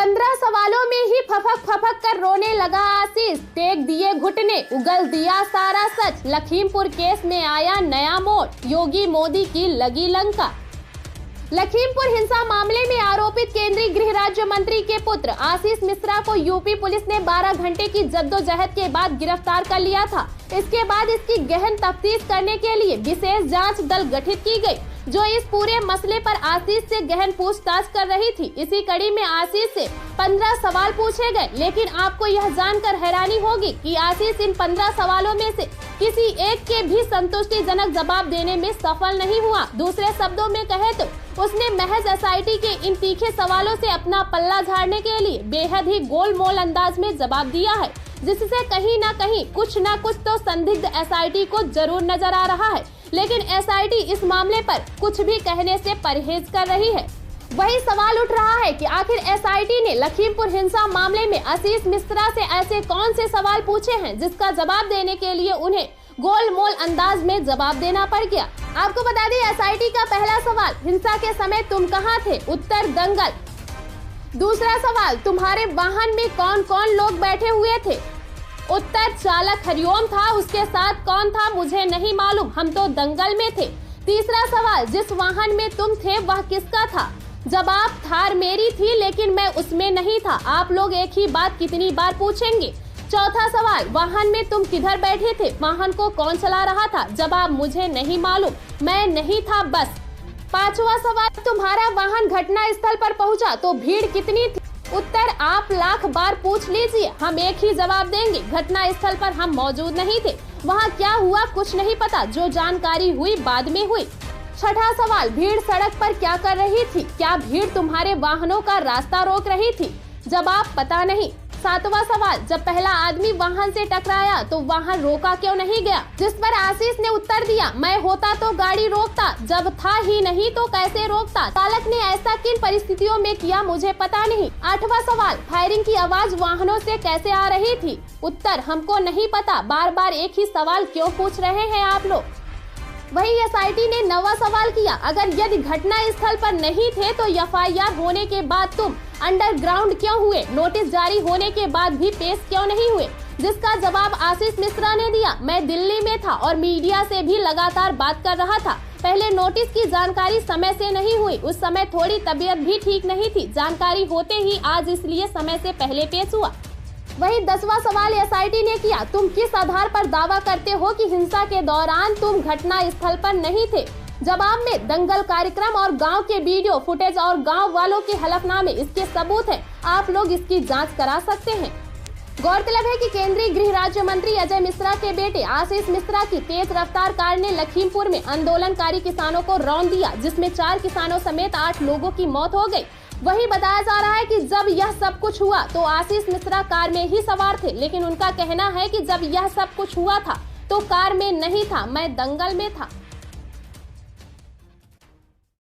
15 सवालों में ही फफक फफक कर रोने लगा आशीष। टेक दिए घुटने, उगल दिया सारा सच। लखीमपुर केस में आया नया मोड़, योगी मोदी की लगी लंका। लखीमपुर हिंसा मामले में आरोपित केंद्रीय गृह राज्य मंत्री के पुत्र आशीष मिश्रा को यूपी पुलिस ने 12 घंटे की जद्दोजहद के बाद गिरफ्तार कर लिया था। इसके बाद इसकी गहन तफ्तीश करने के लिए विशेष जांच दल गठित की गई, जो इस पूरे मसले पर आशीष से गहन पूछताछ कर रही थी। इसी कड़ी में आशीष से 15 सवाल पूछे गए, लेकिन आपको यह जानकर हैरानी होगी कि आशीष इन 15 सवालों में से किसी एक के भी संतुष्टिजनक जवाब देने में सफल नहीं हुआ। दूसरे शब्दों में कहे तो उसने महज एसआईटी के इन तीखे सवालों से अपना पल्ला झाड़ने के लिए बेहद ही गोलमोल अंदाज में जवाब दिया है, जिससे कहीं न कहीं कुछ न कुछ तो संदिग्ध एसआईटी को जरूर नजर आ रहा है। लेकिन एसआईटी इस मामले पर कुछ भी कहने से परहेज कर रही है। वही सवाल उठ रहा है कि आखिर एसआईटी ने लखीमपुर हिंसा मामले में आशीष मिश्रा से ऐसे कौन से सवाल पूछे हैं जिसका जवाब देने के लिए उन्हें गोलमोल अंदाज में जवाब देना पड़ गया। आपको बता दें, एसआईटी का पहला सवाल, हिंसा के समय तुम कहां थे? उत्तर, दंगल। दूसरा सवाल, तुम्हारे वाहन में कौन कौन लोग बैठे हुए थे? उत्तर, चालक हरिओम था, उसके साथ कौन था मुझे नहीं मालूम, हम तो दंगल में थे। तीसरा सवाल, जिस वाहन में तुम थे वह किसका था? जवाब, थार मेरी थी, लेकिन मैं उसमें नहीं था। आप लोग एक ही बात कितनी बार पूछेंगे? चौथा सवाल, वाहन में तुम किधर बैठे थे? वाहन को कौन चला रहा था? जवाब, मुझे नहीं मालूम, मैं नहीं था, बस। पांचवा सवाल, तुम्हारा वाहन घटना स्थल पर पहुंचा तो भीड़ कितनी थी? उत्तर, आप लाख बार पूछ लीजिए, हम एक ही जवाब देंगे, घटना स्थल पर हम मौजूद नहीं थे, वहाँ क्या हुआ कुछ नहीं पता, जो जानकारी हुई बाद में हुई। छठा सवाल, भीड़ सड़क पर क्या कर रही थी? क्या भीड़ तुम्हारे वाहनों का रास्ता रोक रही थी? जवाब, पता नहीं। सातवां सवाल, जब पहला आदमी वाहन से टकराया तो वाहन रोका क्यों नहीं गया? जिस पर आशीष ने उत्तर दिया, मैं होता तो गाड़ी रोकता, जब था ही नहीं तो कैसे रोकता? चालक ने ऐसा किन परिस्थितियों में किया मुझे पता नहीं। आठवां सवाल, फायरिंग की आवाज वाहनों से कैसे आ रही थी? उत्तर, हमको नहीं पता, बार बार एक ही सवाल क्यों पूछ रहे हैं आप लोग? वही एसआईटी ने नवा सवाल किया, अगर यदि घटना स्थल पर नहीं थे तो एफआईआर होने के बाद तुम अंडरग्राउंड क्यों हुए? नोटिस जारी होने के बाद भी पेश क्यों नहीं हुए? जिसका जवाब आशीष मिश्रा ने दिया, मैं दिल्ली में था और मीडिया से भी लगातार बात कर रहा था। पहले नोटिस की जानकारी समय से नहीं हुई, उस समय थोड़ी तबीयत भी ठीक नहीं थी, जानकारी होते ही आज इसलिए समय से पहले पेश हुआ। वही 10वां सवाल एसआईटी ने किया, तुम किस आधार पर दावा करते हो कि हिंसा के दौरान तुम घटना स्थल पर नहीं थे? जवाब में, दंगल कार्यक्रम और गांव के वीडियो फुटेज और गांव वालों के हलफनामे इसके सबूत हैं, आप लोग इसकी जांच करा सकते हैं। गौरतलब है कि केंद्रीय गृह राज्य मंत्री अजय मिश्रा के बेटे आशीष मिश्रा की तेज रफ्तार कार ने लखीमपुर में आंदोलनकारी किसानों को रौंद दिया, जिसमें 4 किसानों समेत 8 लोगों की मौत हो गई। वही बताया जा रहा है कि जब यह सब कुछ हुआ तो आशीष मिश्रा कार में ही सवार थे, लेकिन उनका कहना है कि जब यह सब कुछ हुआ था तो कार में नहीं था, मैं दंगल में था।